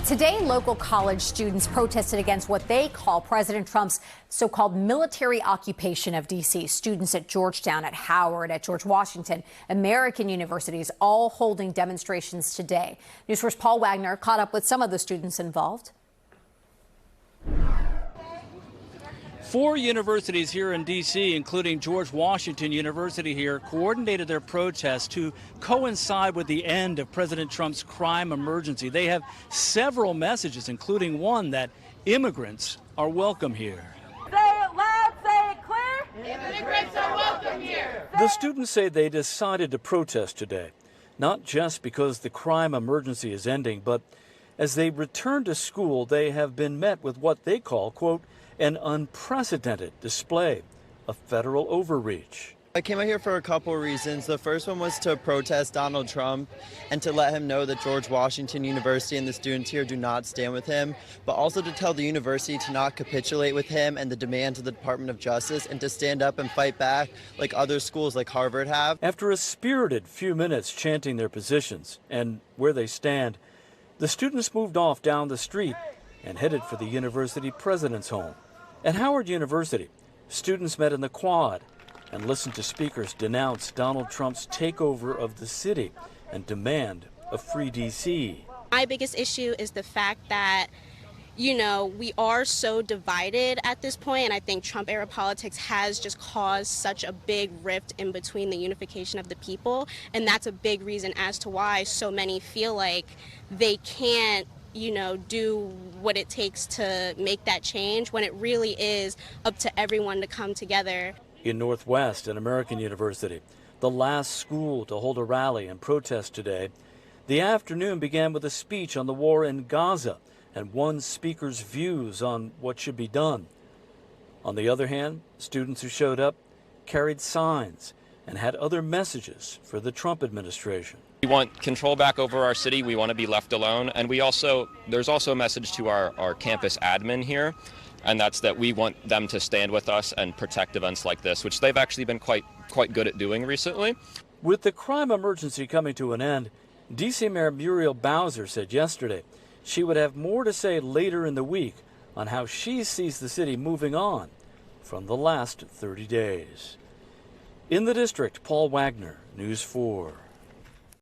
Today, local college students protested against what they call President Trump's so-called military occupation of D.C. Students at Georgetown, at Howard, at George Washington, American universities, all holding demonstrations today. News 4's Paul Wagner caught up with some of the students involved. 4 universities here in D.C., including George Washington University here, coordinated their protests to coincide with the end of President Trump's crime emergency. They have several messages, including one that immigrants are welcome here. Say it loud, say it clear. Immigrants are welcome here. The students say they decided to protest today, not just because the crime emergency is ending, but as they return to school, they have been met with what they call, quote, an unprecedented display of federal overreach. I came out here for a couple of reasons. The first one was to protest Donald Trump and to let him know that George Washington University and the students here do not stand with him, but also to tell the university to not capitulate with him and the demands of the Department of Justice and to stand up and fight back like other schools like Harvard have. After a spirited few minutes chanting their positions and where they stand, the students moved off down the street and headed for the university president's home. At Howard University, students met in the quad and listened to speakers denounce Donald Trump's takeover of the city and demand a free D.C. My biggest issue is the fact that, we are so divided at this point, and I think Trump-era politics has just caused such a big rift in between the unification of the people, and that's a big reason as to why so many feel like they can't do what it takes to make that change when it really is up to everyone to come together. In Northwest, an American university, the last school to hold a rally and protest today, the afternoon began with a speech on the war in Gaza and one speaker's views on what should be done. On the other hand, students who showed up carried signs and had other messages for the Trump administration. We want control back over our city. We want to be left alone. And there's also a message to our campus admin here, and that's that we want them to stand with us and protect events like this, which they've actually been quite good at doing recently. With the crime emergency coming to an end, D.C. Mayor Muriel Bowser said yesterday she would have more to say later in the week on how she sees the city moving on from the last 30 days. In the district, Paul Wagner, News 4.